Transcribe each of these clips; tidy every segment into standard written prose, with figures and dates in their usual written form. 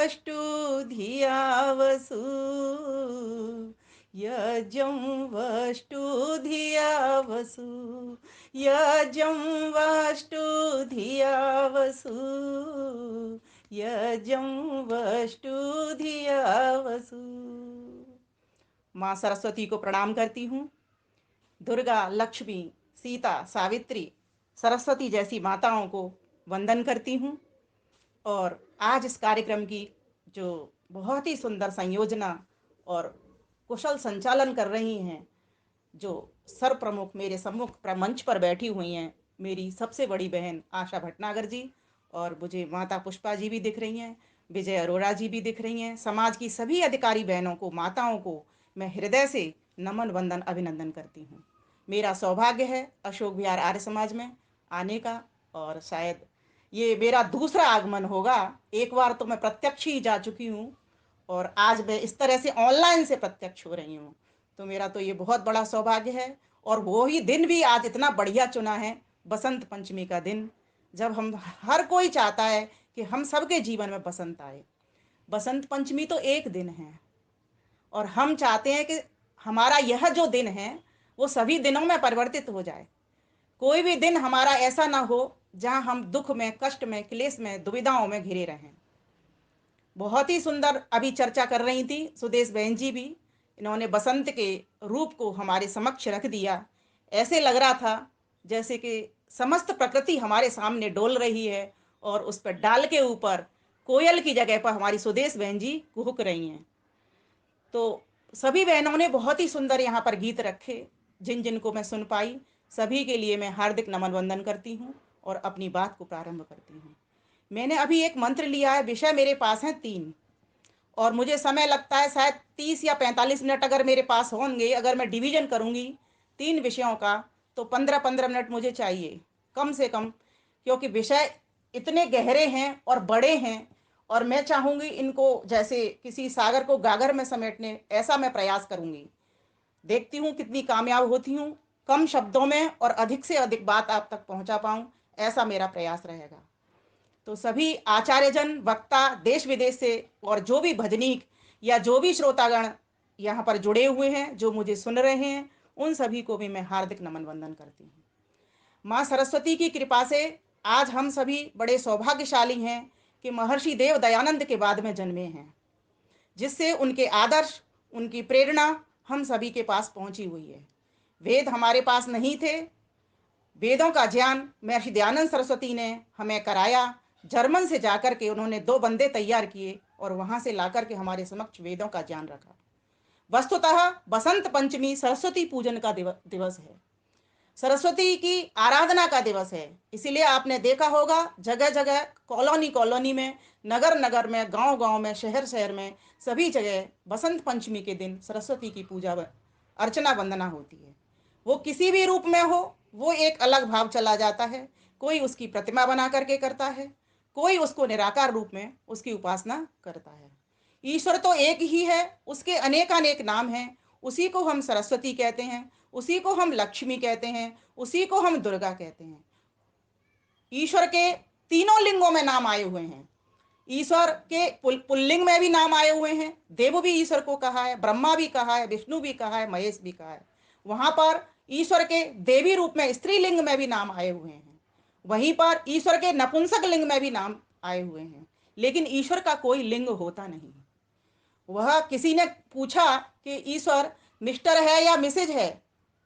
वष्टु धिया वसु, यजं वष्टु धिया वसु, यजं वष्टु धिया वसु, यजं वष्टु धिया वसु। माँ सरस्वती को प्रणाम करती हूँ। दुर्गा, लक्ष्मी, सीता, सावित्री, सरस्वती जैसी माताओं को वंदन करती हूँ। और आज इस कार्यक्रम की जो बहुत ही सुंदर संयोजना और कुशल संचालन कर रही हैं, जो सर प्रमुख मेरे सम्मुख मंच पर बैठी हुई हैं, मेरी सबसे बड़ी बहन आशा भटनागर जी, और मुझे माता पुष्पा जी भी दिख रही हैं, विजय अरोड़ा जी भी दिख रही हैं। समाज की सभी अधिकारी बहनों को, माताओं को मैं हृदय से नमन, वंदन, अभिनंदन करती हूँ। मेरा सौभाग्य है अशोक विहार आर्य समाज में आने का, और शायद ये मेरा दूसरा आगमन होगा। एक बार तो मैं प्रत्यक्ष ही जा चुकी हूँ, और आज मैं इस तरह से ऑनलाइन से प्रत्यक्ष हो रही हूँ। तो मेरा तो ये बहुत बड़ा सौभाग्य है। और वो ही दिन भी आज इतना बढ़िया चुना है, बसंत पंचमी का दिन, जब हम हर कोई चाहता है कि हम सबके जीवन में बसंत आए। बसंत पंचमी तो एक दिन है, और हम चाहते हैं कि हमारा यह जो दिन है वो सभी दिनों में परिवर्तित हो जाए। कोई भी दिन हमारा ऐसा ना हो जहां हम दुख में, कष्ट में, क्लेश में, दुविधाओं में घिरे रहें। बहुत ही सुंदर अभी चर्चा कर रही थी सुदेश बहन जी भी। इन्होंने बसंत के रूप को हमारे समक्ष रख दिया। ऐसे लग रहा था जैसे कि समस्त प्रकृति हमारे सामने डोल रही है, और उस पर डाल के ऊपर कोयल की जगह पर हमारी सुदेश बहन जी कुहुक रही हैं। तो सभी बहनों ने बहुत ही सुंदर यहाँ पर गीत रखे, जिन जिन को मैं सुन पाई। सभी के लिए मैं हार्दिक नमन वंदन करती हूँ और अपनी बात को प्रारंभ करती हूँ। मैंने अभी एक मंत्र लिया है, विषय मेरे पास हैं 3, और मुझे समय लगता है शायद 30 या 45 मिनट अगर मेरे पास होंगे। अगर मैं डिवीजन करूँगी 3 विषयों का तो 15-15 मिनट मुझे चाहिए कम से कम, क्योंकि विषय इतने गहरे हैं और बड़े हैं, और मैं चाहूँगी इनको जैसे किसी सागर को गागर में समेटने, ऐसा मैं प्रयास करूँगी। देखती हूँ कितनी कामयाब होती हूँ, कम शब्दों में और अधिक से अधिक बात आप तक पहुँचा पाऊँ, ऐसा मेरा प्रयास रहेगा। तो सभी आचार्यजन, वक्ता देश विदेश से, और जो भी भजनीक या जो भी श्रोतागण यहाँ पर जुड़े हुए हैं, जो मुझे सुन रहे हैं, उन सभी को भी मैं हार्दिक नमन वंदन करती हूँ। माँ सरस्वती की कृपा से आज हम सभी बड़े सौभाग्यशाली हैं कि महर्षि देव दयानंद के बाद में जन्मे हैं, जिससे उनके आदर्श, उनकी प्रेरणा हम सभी के पास पहुंची हुई है। वेद हमारे पास नहीं थे, वेदों का ज्ञान महर्षि दयानंद सरस्वती ने हमें कराया। जर्मन से जाकर के उन्होंने 2 बंदे तैयार किए और वहां से लाकर के हमारे समक्ष वेदों का ज्ञान रखा। वस्तुतः बसंत पंचमी सरस्वती पूजन का दिवस है, सरस्वती की आराधना का दिवस है। इसीलिए आपने देखा होगा जगह जगह, कॉलोनी कॉलोनी में, नगर नगर में, गांव गांव में, शहर शहर में, सभी जगह बसंत पंचमी के दिन सरस्वती की पूजा अर्चना वंदना होती है। वो किसी भी रूप में हो, वो एक अलग भाव चला जाता है। कोई उसकी प्रतिमा बना करके करता है, कोई उसको निराकार रूप में उसकी उपासना करता है। ईश्वर तो एक ही है, उसके अनेक अनेक नाम हैं। उसी को हम सरस्वती कहते हैं, उसी को हम लक्ष्मी कहते हैं, उसी को हम दुर्गा कहते हैं। ईश्वर के तीनों लिंगों में नाम आए हुए हैं। ईश्वर के पुल्लिंग में भी नाम आए हुए हैं, देव भी ईश्वर को कहा है, ब्रह्मा भी कहा है, विष्णु भी कहा है, महेश भी कहा है। वहां पर ईश्वर के देवी रूप में स्त्रीलिंग में भी नाम आए हुए हैं, वहीं पर ईश्वर के नपुंसक लिंग में भी नाम आए हुए हैं। लेकिन ईश्वर का कोई लिंग होता नहीं। वह किसी ने पूछा कि ईश्वर मिस्टर है या मिसेज है,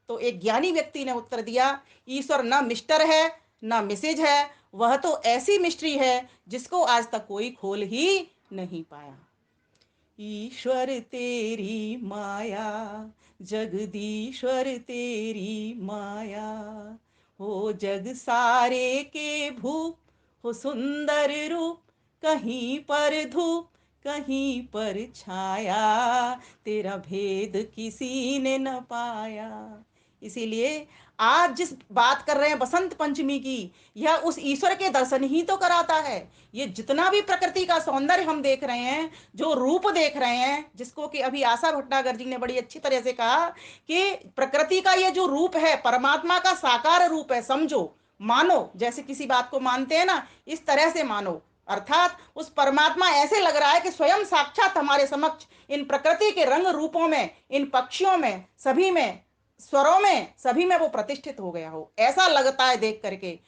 तो एक ज्ञानी व्यक्ति ने उत्तर दिया, ईश्वर न मिस्टर है न मिसेज है, वह तो ऐसी मिस्ट्री है जिसको आज तक कोई खोल ही नहीं पाया। ईश्वर तेरी माया, जगदीश्वर तेरी माया, हो जग सारे के भूप, हो सुंदर रूप, कहीं पर धूप, कहीं पर छाया, तेरा भेद किसी ने न पाया। इसीलिए आज जिस बात कर रहे हैं बसंत पंचमी की, यह उस ईश्वर के दर्शन ही तो कराता है। ये जितना भी प्रकृति का सौंदर्य हम देख रहे हैं, जो रूप देख रहे हैं, जिसको कि अभी आशा भटनागर जी ने बड़ी अच्छी तरह से कहा कि प्रकृति का ये जो रूप है परमात्मा का साकार रूप है, समझो, मानो, जैसे किसी बात को मानते हैं ना, इस तरह से मानो। अर्थात उस परमात्मा ऐसे लग रहा है कि स्वयं साक्षात हमारे समक्ष इन प्रकृति के रंग रूपों में, इन पक्षियों में, सभी में, स्वरों में, सभी में वो प्रतिष्ठित हो गया हो, ऐसा लगता है देख करके।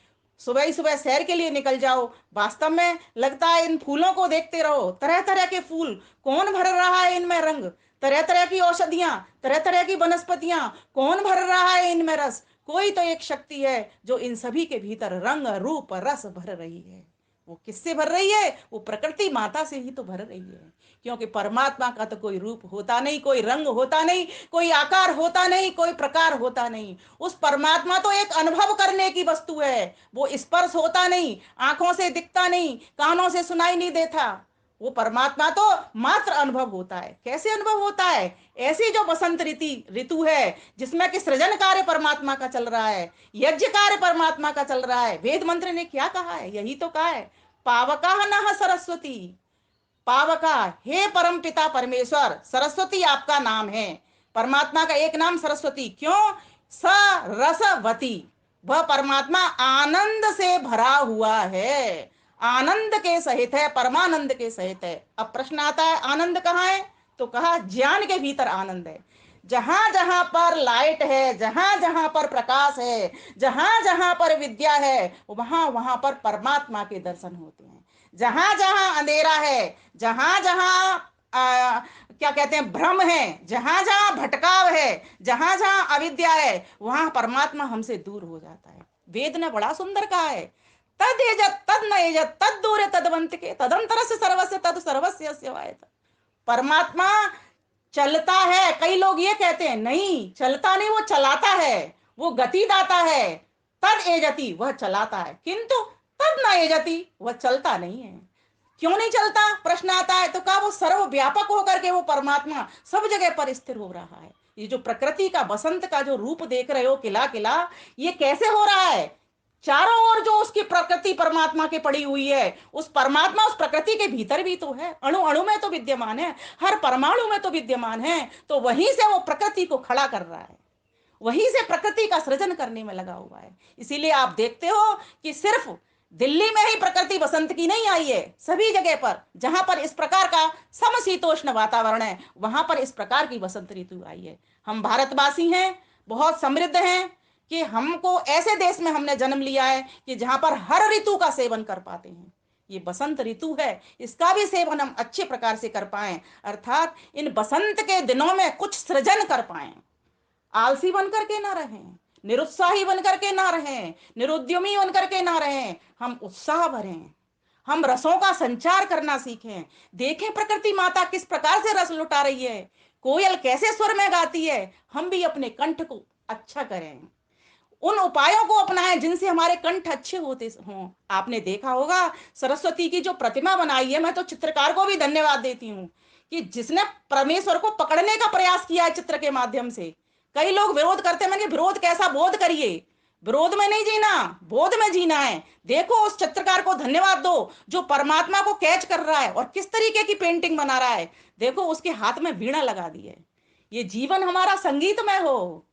सुबह ही सुबह सैर के लिए निकल जाओ, वास्तव में लगता है इन फूलों को देखते रहो, तरह तरह के फूल, कौन भर रहा है इनमें रंग, तरह तरह की औषधियां, तरह तरह की वनस्पतियां, कौन भर रहा है इनमें रस। कोई तो एक शक्ति है जो इन सभी के भीतर रंग रूप रस भर रही है। वो किससे भर रही है? वो प्रकृति माता से ही तो भर रही है। क्योंकि परमात्मा का तो कोई रूप होता नहीं, कोई रंग होता नहीं, कोई आकार होता नहीं, कोई प्रकार होता नहीं। उस परमात्मा तो एक अनुभव करने की वस्तु है। वो स्पर्श होता नहीं, आंखों से दिखता नहीं, कानों से सुनाई नहीं देता। वो परमात्मा तो मात्र अनुभव होता है। कैसे अनुभव होता है? ऐसी जो बसंत ऋतु है, जिसमें कि सृजन कार्य परमात्मा का चल रहा है, यज्ञ कार्य परमात्मा का चल रहा है। वेद मंत्र ने क्या कहा है? यही तो कहा है, पावका नः सरस्वती। पावका, हे परम पिता परमेश्वर, सरस्वती आपका नाम है। परमात्मा का एक नाम सरस्वती। क्यों? सरसवती, वह परमात्मा आनंद से भरा हुआ है, आनंद के सहित है, परमानंद के सहित है। अब प्रश्न आता है, आनंद कहाँ है? तो कहा, ज्ञान के भीतर आनंद है। जहां जहां पर लाइट है, जहां जहां पर प्रकाश है, जहां जहां पर विद्या है, वहां वहां पर परमात्मा के दर्शन होते हैं। जहां जहां अंधेरा है, जहां जहां क्या कहते हैं, भ्रम है, जहां जहां भटकाव है, जहां जहां अविद्या है, वहां परमात्मा हमसे दूर हो जाता है। वेद ने बड़ा सुंदर कहा है, तद एजत तद न एजत तद दूर तदवंत के तदंतर से सर्वस्य तद सर्वस्य सेवायत। परमात्मा चलता है। कई लोग ये कहते हैं, नहीं चलता नहीं, वो चलाता है, वो गति दाता है। तद एजति, वह चलाता है, किंतु तद न एजति, वह चलता नहीं है। क्यों नहीं चलता? प्रश्न आता है। तो कहा, वो सर्वव्यापक होकर के वो परमात्मा सब जगह पर स्थिर हो रहा है। ये जो प्रकृति का बसंत का जो रूप देख रहे हो, किला किला, ये कैसे हो रहा है? चारों ओर जो उसकी प्रकृति परमात्मा के पड़ी हुई है, उस परमात्मा उस प्रकृति के भीतर भी तो है, अणु अणु में तो विद्यमान है, हर परमाणु में तो विद्यमान है। तो वहीं से वो प्रकृति को खड़ा कर रहा है, वहीं से प्रकृति का सृजन करने में लगा हुआ है। इसीलिए आप देखते हो कि सिर्फ दिल्ली में ही प्रकृति बसंत की नहीं आई है, सभी जगह पर जहां पर इस प्रकार का समशीतोष्ण वातावरण है, वहां पर इस प्रकार की बसंत ऋतु आई है। हम भारतवासी हैं, बहुत समृद्ध हैं कि हमको ऐसे देश में हमने जन्म लिया है कि जहां पर हर ऋतु का सेवन कर पाते हैं। ये बसंत ऋतु है, इसका भी सेवन हम अच्छे प्रकार से कर पाए, अर्थात इन बसंत के दिनों में कुछ सृजन कर पाए। आलसी बनकर के ना रहें, निरुत्साही बनकर के ना रहें, निरुद्यमी बनकर के ना रहें। हम उत्साह भरें, हम रसों का संचार करना सीखें। देखें प्रकृति माता किस प्रकार से रस लुटा रही है, कोयल कैसे स्वर में गाती है। हम भी अपने कंठ को अच्छा करें, उन उपायों को अपनाएं जिनसे हमारे कंठ अच्छे होते हों। आपने देखा होगा सरस्वती की जो प्रतिमा बनाई है, मैं तो चित्रकार को भी धन्यवाद देती हूँ कि जिसने परमेश्वर को पकड़ने का प्रयास किया है चित्र के माध्यम से। कई लोग विरोध करते हैं, मैंने विरोध कैसा, बोध करिए। विरोध में नहीं जीना, बोध में जीना है। देखो उस चित्रकार को धन्यवाद दो जो परमात्मा को कैच कर रहा है और किस तरीके की पेंटिंग बना रहा है। देखो उसके हाथ में वीणा लगा दी है। ये जीवन हमारा संगीतमय हो,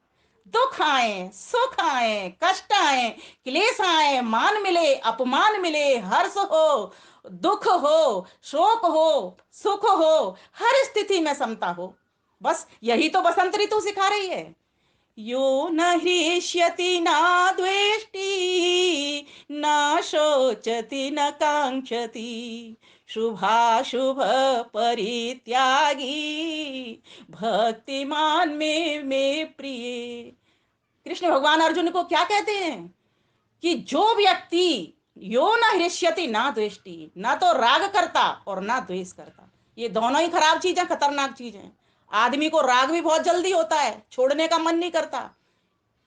दुख आए, सुख आए, कष्ट आए, क्लेश आए, मान मिले, अपमान मिले, हर्ष हो, दुख हो, शोक हो, सुख हो, हर स्थिति में समता हो। बस यही तो बसंत ऋतु सिखा रही है। यो न हृष्यति न द्वेष्टि न शोचति न कांक्षति शुभाशुभ परित्यागी भक्तिमान में प्रिय। कृष्ण भगवान अर्जुन को क्या कहते हैं कि जो व्यक्ति यो न हृष्यति ना द्वेष्टि, ना तो राग करता और ना द्वेष करता, ये दोनों ही खराब चीजें, खतरनाक चीजें। आदमी को राग भी बहुत जल्दी होता है, छोड़ने का मन नहीं करता,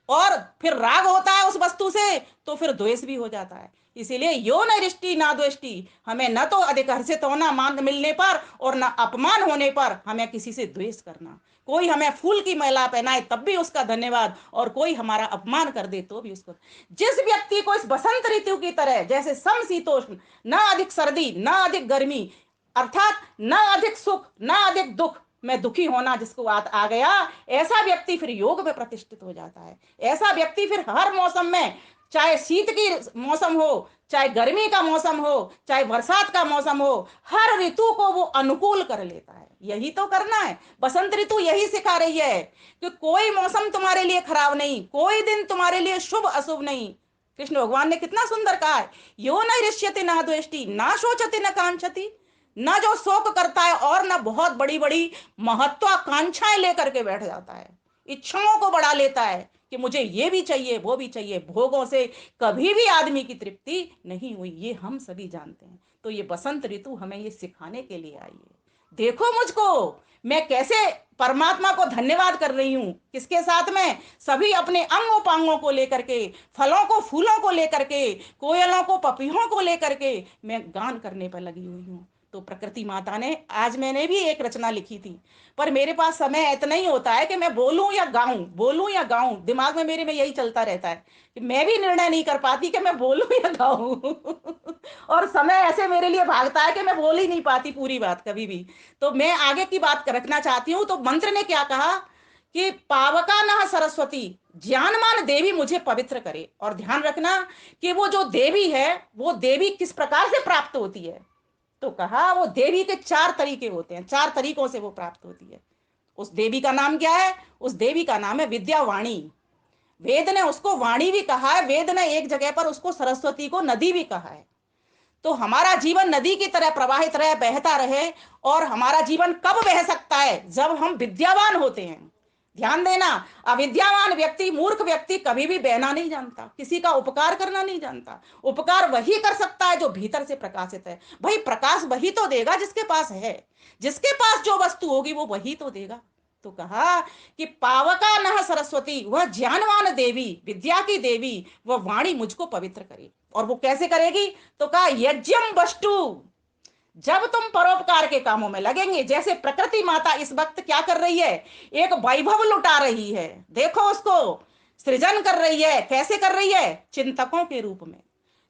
और फिर राग होता है उस वस्तु से तो फिर द्वेष भी हो जाता है। इसीलिए यो न रिष्टि ना द्वेष्टि, हमें न तो अधिक हर्षित होना मान मिलने पर और न अपमान होने पर हमें किसी से द्वेष करना। कोई हमें फूल की माला पहनाए तब भी उसका धन्यवाद, और कोई हमारा अपमान कर दे तो भी उसको। जिस व्यक्ति को इस बसंत ऋतु की तरह जैसे समशीतोष्ण, न अधिक सर्दी न अधिक गर्मी, अर्थात न अधिक सुख न अधिक दुख में दुखी होना जिसको आ गया, ऐसा व्यक्ति फिर योग में प्रतिष्ठित हो जाता है। ऐसा व्यक्ति फिर हर मौसम में चाहे शीत की मौसम हो, चाहे गर्मी का मौसम हो, चाहे बरसात का मौसम हो, हर ऋतु को वो अनुकूल कर लेता है। यही तो करना है। बसंत ऋतु यही सिखा रही है कि कोई मौसम तुम्हारे लिए खराब नहीं, कोई दिन तुम्हारे लिए शुभ अशुभ नहीं। कृष्ण भगवान ने कितना सुंदर कहा है, यो न हृष्यति न द्वेष्टि न शोचति न कांक्षति। न जो शोक करता है और न बहुत बड़ी बड़ी महत्वाकांक्षाएं लेकर के बैठ जाता है, इच्छाओं को बढ़ा लेता है कि मुझे ये भी चाहिए वो भी चाहिए। भोगों से कभी भी आदमी की तृप्ति नहीं हुई, ये हम सभी जानते हैं। तो ये बसंत ऋतु हमें ये सिखाने के लिए आई है। देखो मुझको, मैं कैसे परमात्मा को धन्यवाद कर रही हूं, किसके साथ में, सभी अपने अंगों पांगों को लेकर के, फलों को फूलों को लेकर के, कोयलों को पपीहों को लेकर के मैं गान करने पर लगी हुई हूँ। तो प्रकृति माता ने, आज मैंने भी एक रचना लिखी थी, पर मेरे पास समय इतना ही होता है कि मैं बोलूं या गाऊं, बोलूं या गाऊं, दिमाग में मेरे में यही चलता रहता है कि मैं भी निर्णय नहीं कर पाती कि मैं बोलूं या गाऊं। और समय ऐसे मेरे लिए भागता है कि मैं बोल ही नहीं पाती पूरी बात कभी भी। तो मैं आगे की बात रखना चाहती हूँ। तो मंत्र ने क्या कहा कि पावका नः सरस्वती, ज्ञानमान देवी मुझे पवित्र करे। और ध्यान रखना कि वो जो देवी है, वो देवी किस प्रकार से प्राप्त होती है। तो कहा वो देवी के चार तरीके होते हैं, चार तरीकों से वो प्राप्त होती है। उस देवी का नाम क्या है? उस देवी का नाम है विद्यावाणी। वेद ने उसको वाणी भी कहा है, वेद ने एक जगह पर उसको सरस्वती को नदी भी कहा है। तो हमारा जीवन नदी की तरह प्रवाहित रहे, बहता रहे। और हमारा जीवन कब बह सकता है? जब हम विद्यावान होते हैं। ध्यान देना, अविद्यावान व्यक्ति, मूर्ख व्यक्ति कभी भी बहना नहीं जानता, किसी का उपकार करना नहीं जानता। उपकार वही कर सकता है जो भीतर से प्रकाशित है। भाई प्रकाश वही तो देगा जिसके पास है, जिसके पास जो वस्तु होगी वो वही तो देगा। तो कहा कि पावका नह सरस्वती, वह ज्ञानवान देवी, विद्या की देवी, वह वाणी मुझको पवित्र करे। और वो कैसे करेगी? तो कहा यज्ञम वस्तु, जब तुम परोपकार के कामों में लगेंगे। जैसे प्रकृति माता इस वक्त क्या कर रही है? एक वैभव लुटा रही है। देखो उसको सृजन कर रही है। कैसे कर रही है? चिंतकों के रूप में,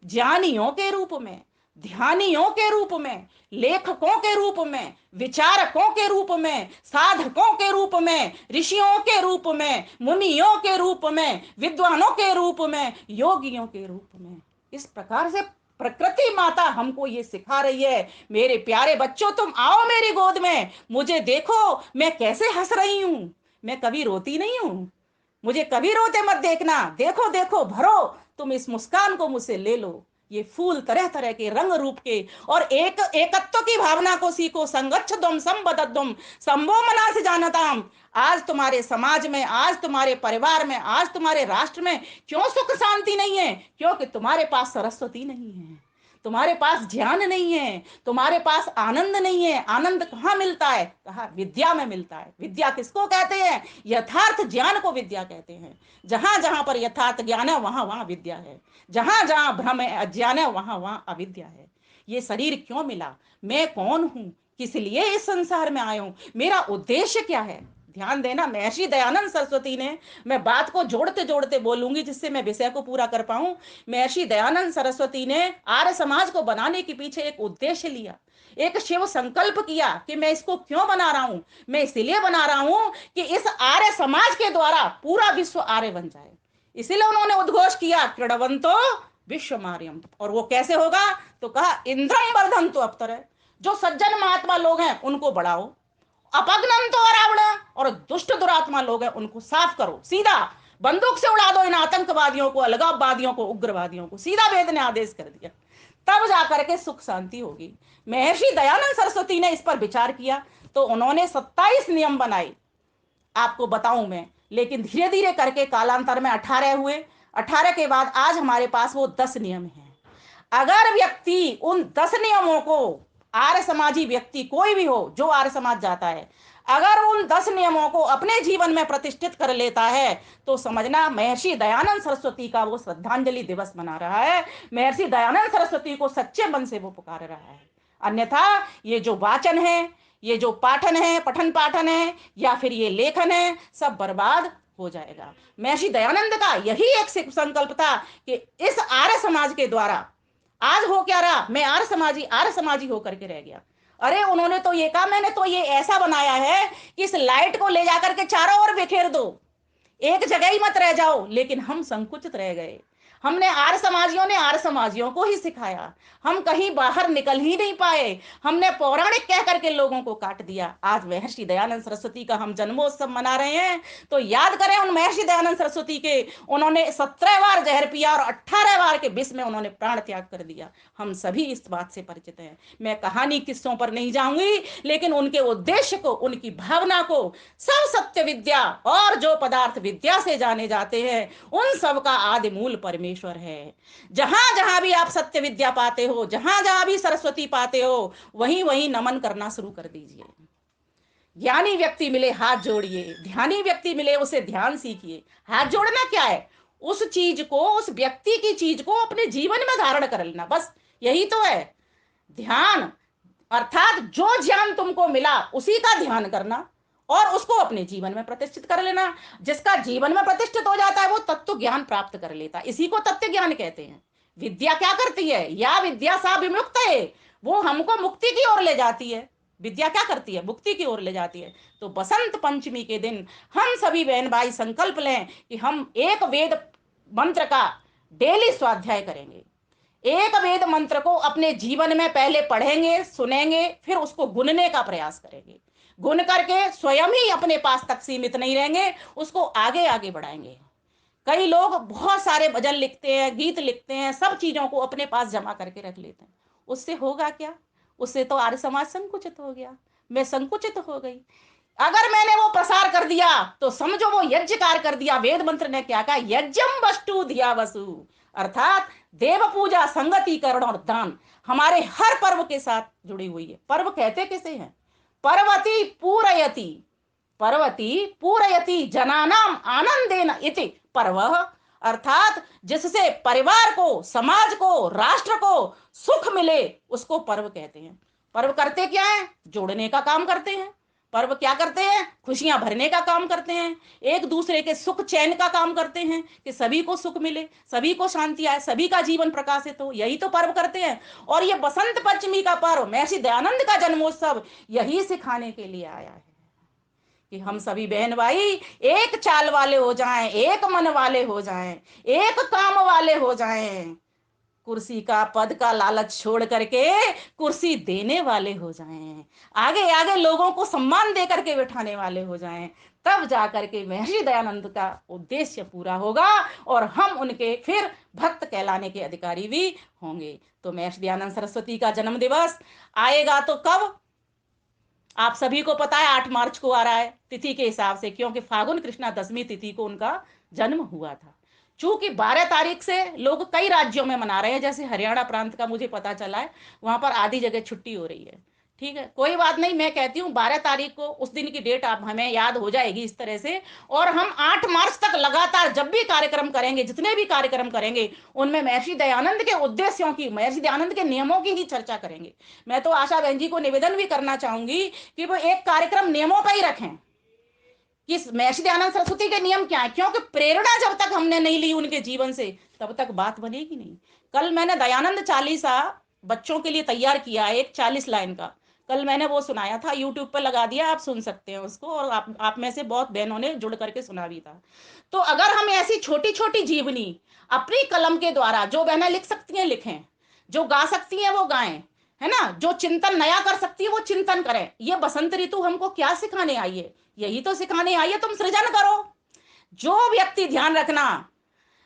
ज्ञानियों के रूप में, ध्यानियों के रूप में, लेखकों के रूप में, विचारकों के रूप में, साधकों के रूप में, ऋषियों के रूप में, मुनियों के रूप में, विद्वानों के रूप में, योगियों के रूप में। इस प्रकार से प्रकृति माता हमको ये सिखा रही है, मेरे प्यारे बच्चों तुम आओ मेरी गोद में, मुझे देखो मैं कैसे हंस रही हूं। मैं कभी रोती नहीं हूं, मुझे कभी रोते मत देखना। देखो देखो भरो, तुम इस मुस्कान को मुझसे ले लो। ये फूल तरह तरह के रंग रूप के, और एक एकत्व की भावना को सीखो। संगच्छध्वम संबद्धध्वम संभो मना से जानताम। आज तुम्हारे समाज में, आज तुम्हारे परिवार में, आज तुम्हारे राष्ट्र में क्यों सुख शांति नहीं है? क्योंकि तुम्हारे पास सरस्वती नहीं है, तुम्हारे पास ज्ञान नहीं है, तुम्हारे पास आनंद नहीं है। आनंद कहाँ मिलता है? कहा विद्या में मिलता है। विद्या किसको कहते हैं? यथार्थ ज्ञान को विद्या कहते हैं। जहां जहां पर यथार्थ ज्ञान है वहां वहां विद्या है। जहां जहां भ्रम है, अज्ञान है, वहां वहां अविद्या है। ये शरीर क्यों मिला? मैं कौन हूं? किस लिए इस संसार में आया हूं? मेरा उद्देश्य क्या है? ध्यान देना, महर्षि दयानंद सरस्वती ने, मैं बात को जोड़ते जोड़ते बोलूंगी जिससे मैं विषय को पूरा कर पाऊं। महर्षि दयानंद सरस्वती ने आर्य समाज को बनाने के पीछे एक उद्देश्य लिया, एक शिव संकल्प किया कि मैं इसको क्यों बना रहा हूं। मैं इसलिए बना रहा हूं कि इस आर्य समाज के द्वारा पूरा विश्व आर्य बन जाए। इसीलिए उन्होंने उद्घोष किया क्रीडवंतो विश्व मार्यम। और वो कैसे होगा? तो कहा इंद्रम वर्धन तो अवतर, जो सज्जन महात्मा लोग हैं उनको बढ़ाओ, अपग्नम तो रावण, और दुष्ट दुरात्मा लोग हैं उनको साफ करो। सीधा बंदूक से उड़ा दो इन आतंकवादियों को, अलगाववादियों को, उग्रवादियों को। सीधा वेद ने आदेश कर दिया, तब जाकर के सुख शांति होगी। महर्षि दयानंद सरस्वती ने इस पर विचार किया, तो उन्होंने 27 नियम बनाए। आपको बताऊं मैं, लेकिन धीरे धीरे करके कालांतर में 18 हुए। 18 के बाद आज हमारे पास वो 10 नियम हैं। अगर व्यक्ति उन 10 नियमों को, आर्य समाजी व्यक्ति कोई भी हो जो आर्य समाज जाता है, अगर उन 10 नियमों को अपने जीवन में प्रतिष्ठित कर लेता है, तो समझना महर्षि दयानंद सरस्वती का वो श्रद्धांजलि दिवस मना रहा है। महर्षि दयानंद सरस्वती को सच्चे मन से वो पुकार रहा है। अन्यथा ये जो वाचन है, ये जो पाठन है, पठन पाठन है, या फिर ये लेखन है, सब बर्बाद हो जाएगा। महर्षि दयानंद का यही एक संकल्प था कि इस आर्य समाज के द्वारा, आज हो क्या रहा, मैं आर्य समाजी होकर के रह गया। अरे उन्होंने तो ये कहा, मैंने तो ये ऐसा बनाया है कि इस लाइट को ले जाकर के चारों ओर बिखेर दो, एक जगह ही मत रह जाओ। लेकिन हम संकुचित रह गए, हमने आर्य समाजियों ने आर्य समाजियों को ही सिखाया। हम कहीं बाहर निकल ही नहीं पाए। हमने पौराणिक कह करके लोगों को काट दिया। आज महर्षि दयानंद सरस्वती का हम जन्मोत्सव मना रहे हैं, तो याद करें उन महर्षि दयानंद सरस्वती के। उन्होंने 17 बार जहर पिया और 18 बार के विष में उन्होंने प्राण त्याग कर दिया। हम सभी इस बात से परिचित हैं। मैं कहानी किस्सों पर नहीं जाऊंगी, लेकिन उनके उद्देश्य को, उनकी भावना को, सब सत्य विद्या और जो पदार्थ विद्या से जाने जाते हैं, उन सब का आदि मूल परमेश्वर है। जहां जहां भी आप सत्य विद्या पाते हो, जहां जहां भी सरस्वती पाते हो, वहीं वहीं नमन करना शुरू कर दीजिए। ज्ञानी व्यक्ति मिले हाथ जोड़िए, ध्यानी व्यक्ति मिले उसे ध्यान सीखिए। हाथ जोड़ना क्या है? उस चीज को, उस व्यक्ति की चीज को अपने जीवन में धारण कर लेना, बस यही तो है ध्यान। अर्थात जो ज्ञान तुमको मिला उसी का ध्यान करना और उसको अपने जीवन में प्रतिष्ठित कर लेना। जिसका जीवन में प्रतिष्ठित हो जाता है वो तत्व ज्ञान प्राप्त कर लेता है। इसी को तत्व ज्ञान कहते हैं। विद्या क्या करती है? या विद्या सा विमुक्त है, वो हमको मुक्ति की ओर ले जाती है। विद्या क्या करती है? मुक्ति की ओर ले जाती है। तो बसंत पंचमी के दिन हम सभी बहन भाई संकल्प लें कि हम एक वेद मंत्र का डेली स्वाध्याय करेंगे। एक वेद मंत्र को अपने जीवन में पहले पढ़ेंगे, सुनेंगे, फिर उसको गुनने का प्रयास करेंगे। गुन करके स्वयं ही अपने पास तक सीमित नहीं रहेंगे, उसको आगे आगे बढ़ाएंगे। कई लोग बहुत सारे भजन लिखते हैं, गीत लिखते हैं, सब चीजों को अपने पास जमा करके रख लेते हैं। उससे होगा क्या? उससे तो आर्य समाज संकुचित हो गया, मैं संकुचित हो गई। अगर मैंने वो प्रसार कर दिया तो समझो वो यज्ञकार कर दिया। वेद मंत्र ने क्या कहा? यज्ञम वस्तु धिया वसु, अर्थात देव पूजा, संगतिकरण और दान हमारे हर पर्व के साथ जुड़ी हुई है। पर्व कहते किसे हैं? पर्वती पूरयति, पर्वती पूरयति जनानाम आनंदेन इति पर्व, अर्थात जिससे परिवार को, समाज को, राष्ट्र को सुख मिले, उसको पर्व कहते हैं। पर्व करते क्या है? जोड़ने का काम करते हैं। पर्व क्या करते हैं? खुशियां भरने का काम करते हैं, एक दूसरे के सुख चैन का काम करते हैं कि सभी को सुख मिले, सभी को शांति आए, सभी का जीवन प्रकाशित हो, यही तो पर्व करते हैं। और ये बसंत पंचमी का पर्व, महर्षि दयानंद का जन्मोत्सव यही सिखाने के लिए आया है कि हम सभी बहन भाई एक चाल वाले हो जाएं, एक मन वाले हो जाएं, एक काम वाले हो जाएं, कुर्सी का, पद का लालच छोड़ करके कुर्सी देने वाले हो जाएं, आगे आगे लोगों को सम्मान दे करके बिठाने वाले हो जाएं। तब जाकर के महर्षि दयानंद का उद्देश्य पूरा होगा और हम उनके फिर भक्त कहलाने के अधिकारी भी होंगे। तो महर्षि दयानंद सरस्वती का जन्म दिवस आएगा तो कब? आप सभी को पता है 8 मार्च को आ रहा है तिथि के हिसाब से, क्योंकि फागुन कृष्णा दशमी तिथि को उनका जन्म हुआ था। चूंकि 12 तारीख से लोग कई राज्यों में मना रहे हैं, जैसे हरियाणा प्रांत का मुझे पता चला है, वहां पर आधी जगह छुट्टी हो रही है। ठीक है, कोई बात नहीं, मैं कहती हूँ 12 तारीख को उस दिन की डेट आप हमें याद हो जाएगी इस तरह से। और हम 8 मार्च तक लगातार जब भी कार्यक्रम करेंगे, जितने भी कार्यक्रम करेंगे, उनमें महर्षि दयानंद के उद्देश्यों की, महर्षि दयानंद के नियमों की ही चर्चा करेंगे। मैं तो आशा बहन जी को निवेदन भी करना चाहूंगी कि वो एक कार्यक्रम नियमों पर ही रखें कि महर्षि दयानंद सरस्वती के नियम क्या है, क्योंकि प्रेरणा जब तक हमने नहीं ली उनके जीवन से तब तक बात बनेगी नहीं। कल मैंने दयानंद चालीसा बच्चों के लिए तैयार किया है, एक 40 लाइन का। कल मैंने वो सुनाया था, यूट्यूब पर लगा दिया, आप सुन सकते हैं उसको। और आप में से बहुत बहनों ने जुड़ करके सुना भी था। तो अगर हम ऐसी छोटी छोटी जीवनी अपनी कलम के द्वारा, जो बहनें लिख सकती हैं लिखें, जो गा सकती हैं वो गाएं, है ना, जो चिंतन नया कर सकती है वो चिंतन करें। ये बसंत ऋतु हमको क्या सिखाने आई है? यही तो सिखाने आई है तुम सृजन करो। जो व्यक्ति, ध्यान रखना,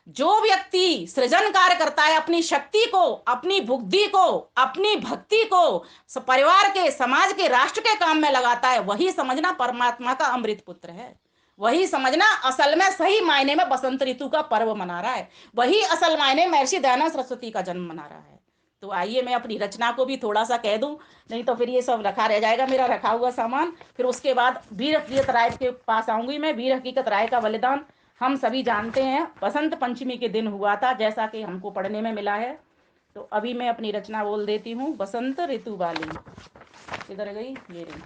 जो व्यक्ति सृजन कार्य करता है, अपनी शक्ति को, अपनी बुद्धि को, अपनी भक्ति को परिवार के, समाज के, राष्ट्र के काम में लगाता है, वही समझना परमात्मा का अमृत पुत्र है। वही समझना असल में सही मायने में बसंत ऋतु का पर्व मना रहा है। वही असल मायने महर्षि दयानंद सरस्वती का जन्म मना रहा है। तो आइए मैं अपनी रचना को भी थोड़ा सा कह दूं, नहीं तो फिर ये सब रखा रह जाएगा मेरा रखा हुआ सामान। फिर उसके बाद वीर हकीकत राय के पास आऊंगी मैं। वीर हकीकत राय का बलिदान हम सभी जानते हैं, बसंत पंचमी के दिन हुआ था, जैसा कि हमको पढ़ने में मिला है। तो अभी मैं अपनी रचना बोल देती हूँ। बसंत ऋतु वाली इधर गई, ये रही।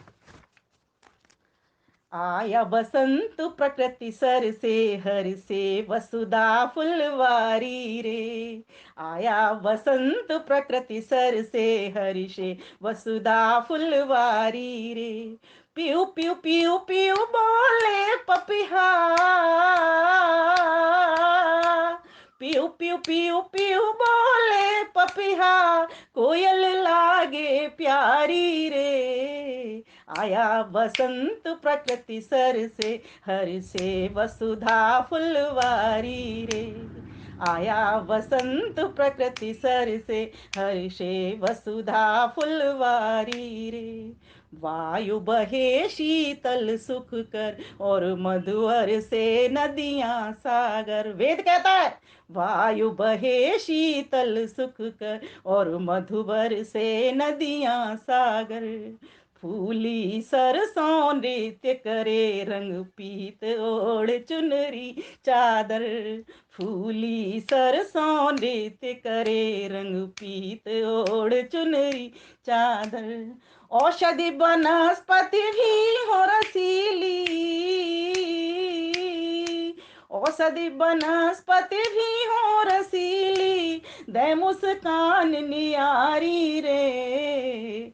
आया बसंत प्रकृति सर से हर से वसुधा फुलवारी रे। आया बसंत प्रकृति सर से हर से वसुधा फुलवारी रे। पियू पियू पियू पियू बोले पपिहा, पियू पियू पियू पियू बोले पपिहा, कोयल लागे प्यारी रे। आया बसंत प्रकृति सर से, हर से वसुधा फुलवारी रे। आया बसंत प्रकृति सर से, हर्षे वसुधा फुलवारी रे। वायु बहे शीतल सुख कर, और मधुवर से नदियां सागर। वेद कहता है वायु बहे शीतल सुख कर, और मधुवर से नदियां सागर। फूली सरसों नृत्य करे, रंग पीत ओढ़ चुनरी चादर। फूली सरसों नृत्य करे, रंग पीत ओढ़ चुनरी चादर। औषधि वनस्पति भी हो रसीली, औषधि वनस्पति भी हो रसीली, दे मुस्कान नियारी रे।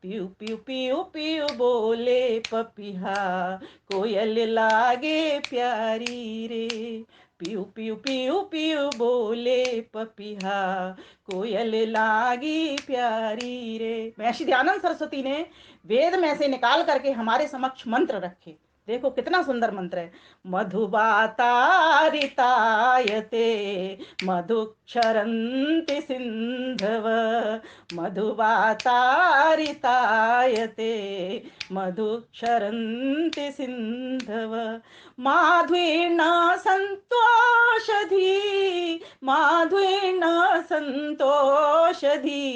पियू पियू पियू पियू बोले पपिहा, कोयल लागे प्यारी रे। पियू पियू पियू पियू बोले पपिहा, कोयल लागी प्यारी रे। महर्षि दयानंद सरस्वती ने वेद में से निकाल करके हमारे समक्ष मंत्र रखे। देखो कितना सुंदर मंत्र है। मधुबातारितायते मधुक्षरन्ति सिंधव, मधुबातारितायते मधुक्षरन्ति सिंधव। माध्वीर्न संतोषधी, माध्वीर्न संतोषधी,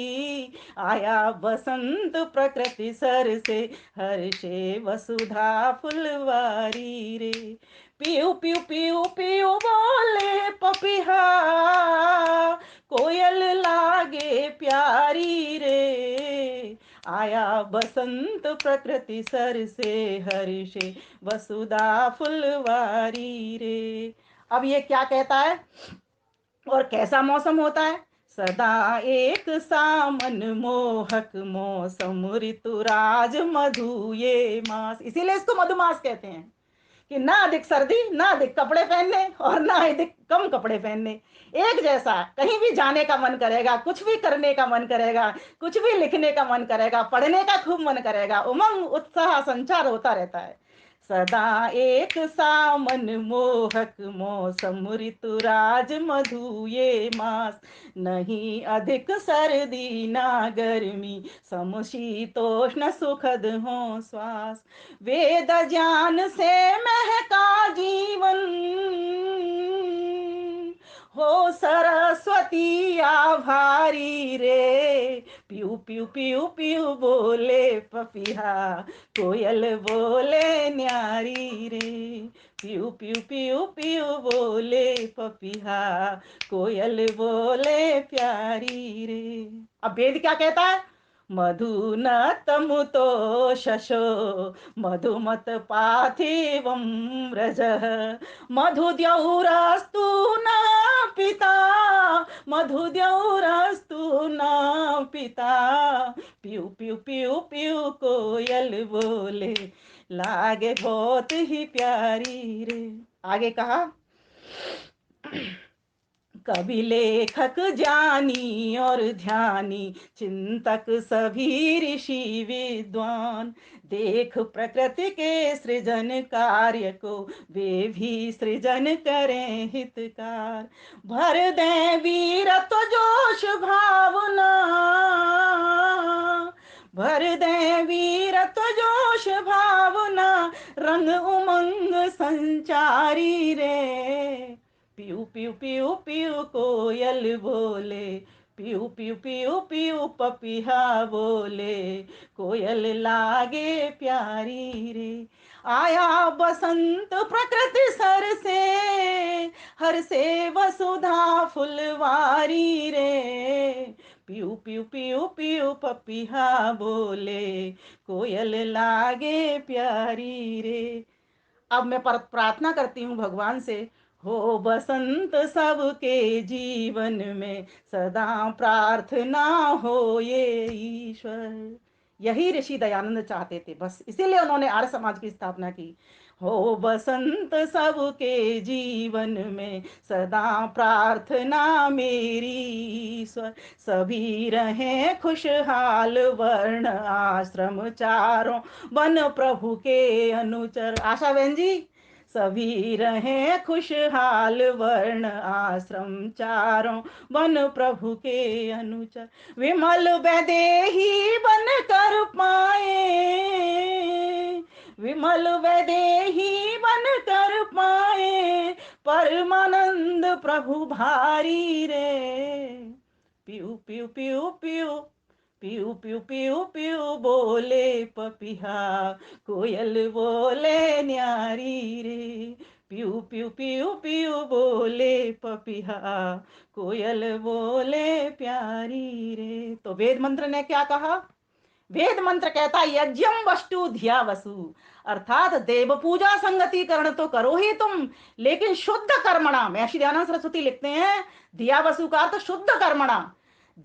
आया बसंत प्रकृति सर से, हर्षे वसुधा फुलवारी रे। पियू पियू पियू पियू बोले पपिहा, कोयल लागे प्यारी रे। आया बसंत प्रकृति सर से, हर्षे वसुधा फुलवारी रे। अब ये क्या कहता है और कैसा मौसम होता है? सदा एक सा मनमोहक मौसम, ऋतुराज मधु ये मास। इसीलिए इसको मधुमास कहते हैं कि ना अधिक सर्दी, ना अधिक कपड़े पहनने और ना अधिक कम कपड़े पहनने, एक जैसा। कहीं भी जाने का मन करेगा, कुछ भी करने का मन करेगा, कुछ भी लिखने का मन करेगा, पढ़ने का खूब मन करेगा, उमंग उत्साह संचार होता रहता है। सदा एक सा मनमोहक मौसम, ऋतुराज मधु ये मास। नहीं अधिक सर्दी ना गर्मी, समशीतोष्ण सुखद हो श्वास। वेद ज्ञान से महका जीवन, हो सरस्वती आभारी रे। पियू पियू पियू पियू बोले पपिहा, कोयल बोले न्यारी रे। पियू पियू पियू पियू बोले पपिहा, कोयल बोले प्यारी रे। अब वेद क्या कहता है? मधु न तमुतो शशो, मधुमत पार्थिवं व्रजः, मधुद्यौरस्तु न पिता, मधुद्यौरस्तु न पिता। पियू पियू पियू पियू कोयल बोले, लागे बहुत ही प्यारी रे। आगे कहा कवि लेखक ज्ञानी और ध्यानी, चिंतक सभी ऋषि विद्वान, देख प्रकृति के सृजन कार्य को, वे भी सृजन करें हितकार। भर दें वीरत्व जोश भावना, भर दें वीरत्व जोश भावना, रंग उमंग संचारी रे। पियू पियू पियू पियू कोयल बोले, पियू पियू पियू पियू पपिहा बोले, कोयल लागे प्यारी रे। आया बसंत प्रकृति सर से, हर से वसुधा फुलवारी रे। पियू पियू पियू पियू पपिहा बोले, कोयल लागे प्यारी रे। अब मैं प्रार्थना करती हूँ भगवान से, हो बसंत सबके जीवन में, सदा प्रार्थना हो ये ईश्वर। यही ऋषि दयानंद चाहते थे, बस इसीलिए उन्होंने आर्य समाज की स्थापना की। हो बसंत सबके जीवन में सदा प्रार्थना मेरी ईश्वर, सभी रहें खुशहाल वर्ण आश्रम चारों वन प्रभु के अनुचर। आशा बहन जी, सभी रहें खुशहाल वर्ण आश्रम चारों वन प्रभु के अनुचर, विमल वैदेही बन कर पाए, विमल वैदेही बन कर पाए, परमानंद प्रभु भारी रे। पियू पियू पियू पियू पियू पियू पियू पियू बोले पपिहा, कोयल बोले न्यारी रे। पियू पियू पियू पियू बोले पपिहा, कोयल बोले प्यारी रे। तो वेद मंत्र ने क्या कहा? वेद मंत्र कहता यज्ञम वस्तु धिया वसु, अर्थात देव पूजा संगति करण तो करो ही तुम, लेकिन शुद्ध कर्मणा। महर्षि दयानंद सरस्वती लिखते हैं धिया वसु का अर्थ शुद्ध कर्मणा।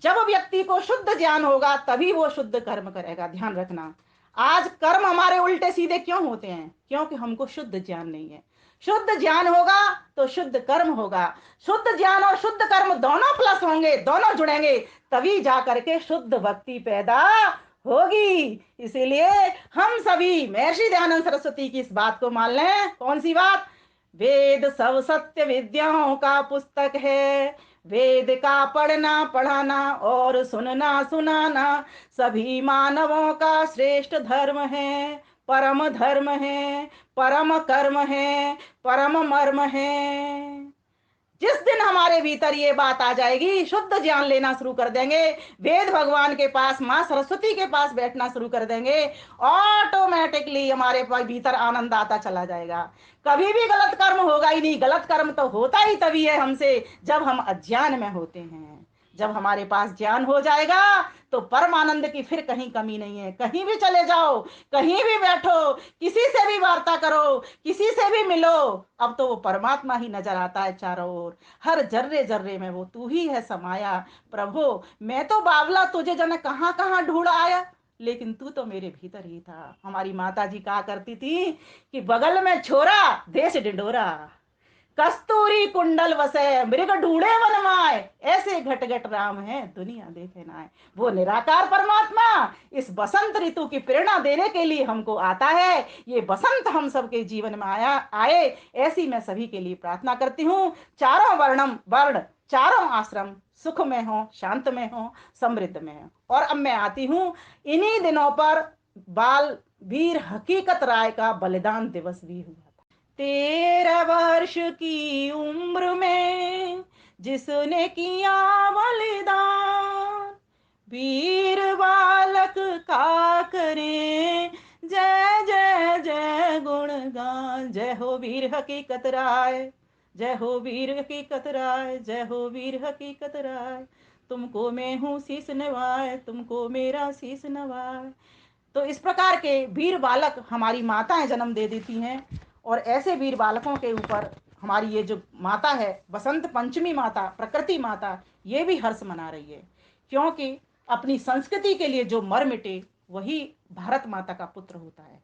जब व्यक्ति को शुद्ध ज्ञान होगा तभी वो शुद्ध कर्म करेगा। ध्यान रखना, आज कर्म हमारे उल्टे सीधे क्यों होते हैं? क्योंकि हमको शुद्ध ज्ञान नहीं है। शुद्ध ज्ञान होगा तो शुद्ध कर्म होगा। शुद्ध ज्ञान और शुद्ध कर्म दोनों प्लस होंगे, दोनों जुड़ेंगे, तभी जा करके शुद्ध भक्ति पैदा होगी। इसीलिए हम सभी महर्षि दयानंद सरस्वती की इस बात को मान लें। कौन सी बात? वेद सब सत्य विद्याओं का पुस्तक है, वेद का पढ़ना पढ़ाना और सुनना सुनाना सभी मानवों का श्रेष्ठ धर्म है, परम धर्म है, परम कर्म है, परम मर्म है। जिस दिन हमारे भीतर ये बात आ जाएगी, शुद्ध ज्ञान लेना शुरू कर देंगे, वेद भगवान के पास, मां सरस्वती के पास बैठना शुरू कर देंगे, ऑटोमेटिकली हमारे भीतर आनंद आता चला जाएगा। कभी भी गलत कर्म होगा ही नहीं। गलत कर्म तो होता ही तभी है हमसे जब हम अज्ञान में होते हैं। जब हमारे पास ज्ञान हो जाएगा तो परम आनंद की फिर कहीं कमी नहीं है। कहीं भी चले जाओ, कहीं भी बैठो, किसी से भी वार्ता करो, किसी से भी मिलो, अब तो वो परमात्मा ही नजर आता है चारों ओर। हर जर्रे जर्रे में वो तू ही है समाया। प्रभु मैं तो बावला तुझे जन कहां कहां ढूंढ आया, लेकिन तू तो मेरे भीतर ही था। हमारी माता जी कहा करती थी कि बगल में छोरा देश डिंडोरा, कस्तूरी कुंडल वसे मृग ढूंढे वन माय, ऐसे घट घट राम है दुनिया देखे ना है। वो निराकार परमात्मा इस बसंत ऋतु की प्रेरणा देने के लिए हमको आता है। ये बसंत हम सबके जीवन में आया आए, ऐसी मैं सभी के लिए प्रार्थना करती हूँ। चारों वर्ण, चारों आश्रम सुख में हो, शांत में हो, समृद्ध में हो। और अब मैं आती हूँ, इन्हीं दिनों पर बाल वीर हकीकत राय का बलिदान दिवस भी हुआ। 13 वर्ष की उम्र में जिसने किया बलिदान, वीर बालक का करें जय जय जय गुणगान। जय हो वीर हकीकत राय, जय हो वीर हकीकत राय, जय हो वीर हकीकत राय। तुमको मैं हूँ शीस नवाए, तुमको मेरा शीस नवाए। तो इस प्रकार के वीर बालक हमारी माताएं जन्म दे देती हैं, और ऐसे वीर बालकों के ऊपर हमारी ये जो माता है बसंत पंचमी माता, प्रकृति माता, ये भी हर्ष मना रही है। क्योंकि अपनी संस्कृति के लिए जो मर मिटे वही भारत माता का पुत्र होता है।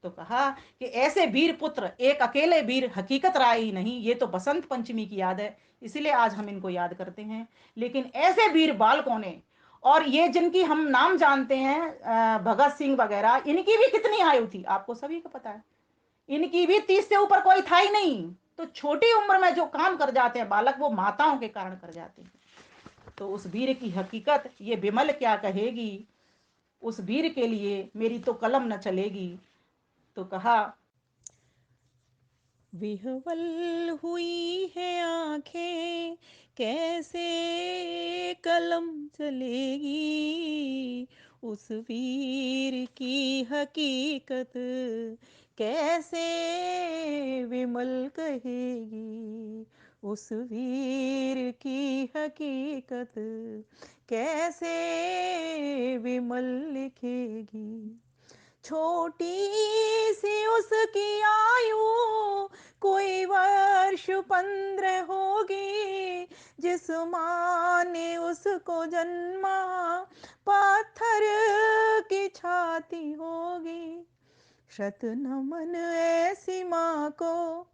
तो कहा कि ऐसे वीर पुत्र, एक अकेले वीर हकीकत राय ही नहीं, ये तो बसंत पंचमी की याद है, इसीलिए आज हम इनको याद करते हैं। लेकिन ऐसे वीर बालकों ने, और ये जिनकी हम नाम जानते हैं भगत सिंह वगैरह, इनकी भी कितनी आयु थी आपको सभी को पता है। इनकी भी 30 से ऊपर कोई था ही नहीं। तो छोटी उम्र में जो काम कर जाते हैं बालक, वो माताओं के कारण कर जाते हैं। तो उस वीर की हकीकत ये विमल क्या कहेगी, उस वीर के लिए मेरी तो कलम न चलेगी। तो कहा विह्वल हुई है आंखें, कैसे कलम चलेगी, उस वीर की हकीकत कैसे विमल कहेगी, उस वीर की हकीकत कैसे विमल लिखेगी। छोटी सी उसकी आयु, कोई वर्ष 15 होगी, जिस माँ ने उसको जन्मा पत्थर की छाती होगी, शत नमन ऐसी माँ को,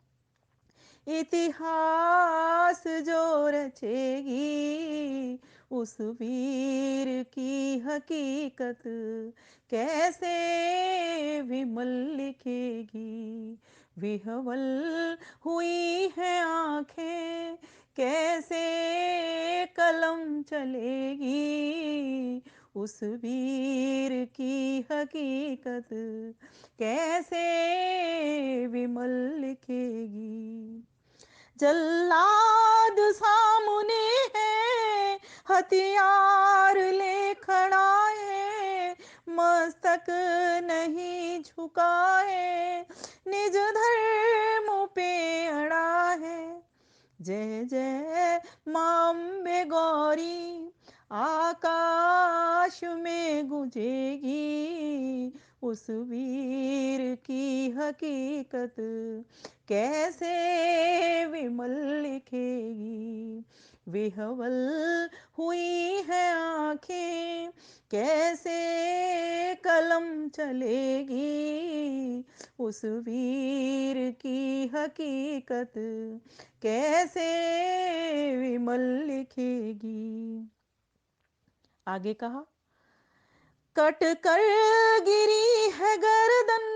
इतिहास जो रचेगी, उस वीर की हकीकत कैसे विमल लिखेगी। विह्वल हुई है आंखें, कैसे कलम चलेगी, उस वीर की हकीकत कैसे विमल लिखेगी। जल्लाद सामने है, हथियार ले खड़ा है, मस्तक नहीं झुका है, निज धर्म पे अड़ा है। जय जय मां अम्बे गौरी, आकाश में गूंजेगी, उस वीर की हकीकत कैसे विमल लिखेगी। विह्वल हुई है आंखें, कैसे कलम चलेगी, उस वीर की हकीकत कैसे विमल लिखेगी। आगे कहा, कट कर गिरी है गर्दन,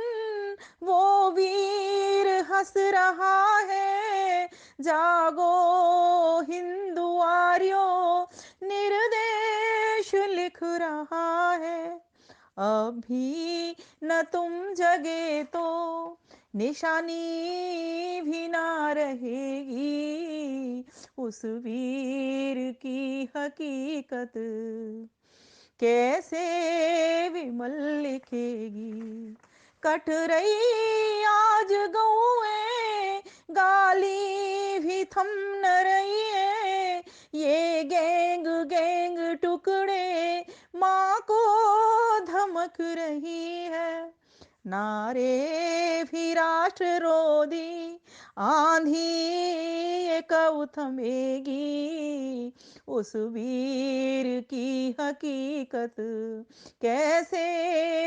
वो वीर हंस रहा है, जागो हिंदुआरियों, निर्देश लिख रहा है। अभी न तुम जगे तो निशानी भी ना रहेगी, उस वीर की हकीकत कैसे विमल लिखेगी। कट रही आज गौएं, गाली भी थम न रही है, ये गैंग गैंग टुकड़े माँ को धमक रही है। नारे भी राष्ट्ररोधी, आंधी ये कब थमेगी, उस वीर की हकीकत कैसे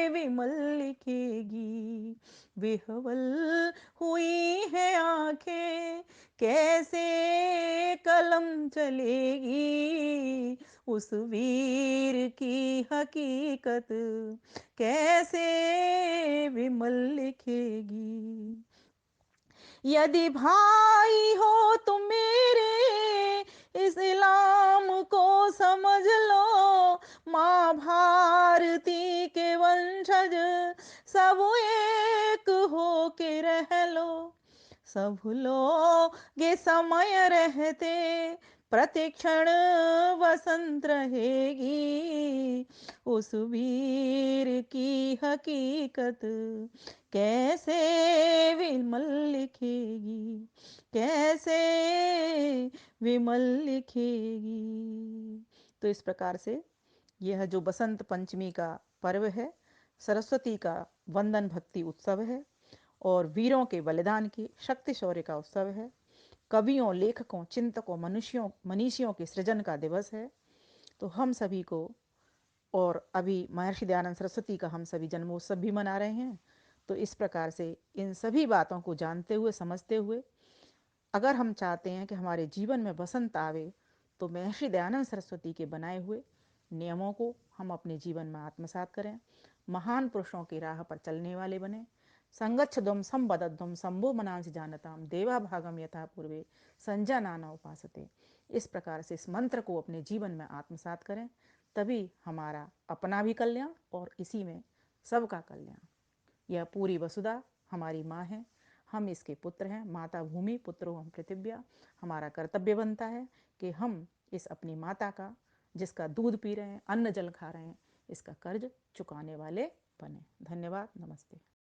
विमल लिखेगी। विह्वल हुई है आंखें, कैसे कलम चलेगी, उस वीर की हकीकत कैसे विमल लिखेगी। यदि भाई हो तुम मेरे, इस्लाम को समझ लो, माँ भारती के वंशज सब एक हो के रह लो। सब लोग ये समय रहते प्रतिक्षण बसंत रहेगी, उस वीर की हकीकत कैसे विमल लिखेगी, कैसे विमल लिखेगी। तो इस प्रकार से यह जो बसंत पंचमी का पर्व है, सरस्वती का वंदन भक्ति उत्सव है और वीरों के बलिदान की शक्ति शौर्य का उत्सव है। कवियों, लेखकों, चिंतकों, मनीषियों के सृजन का दिवस है। तो हम सभी को, और अभी महर्षि दयानंद सरस्वती का हम सभी जन्मोत्सव भी मना रहे हैं। तो इस प्रकार से इन सभी बातों को जानते हुए, समझते हुए, अगर हम चाहते हैं कि हमारे जीवन में बसंत आवे, तो महर्षि दयानंद सरस्वती के बनाए हुए नियमों को हम अपने जीवन में आत्मसात करें, महान पुरुषों की राह पर चलने वाले बने। संगच्छध्वम संबद्धध्वम शंभो मनांसि जानताम, देवा भागम यथा पूर्वे संजय नाना उपासते। इस प्रकार से इस मंत्र को अपने जीवन में आत्मसात करें, तभी हमारा अपना भी कल्याण और इसी में सबका कल्याण। यह पूरी वसुधा हमारी माँ है, हम इसके पुत्र हैं। माता भूमि पुत्रो हम पृथिव्या। हमारा कर्तव्य बनता है कि हम इस अपनी माता का, जिसका दूध पी रहे हैं, अन्न जल खा रहे हैं, इसका कर्ज चुकाने वाले बने। धन्यवाद, नमस्ते।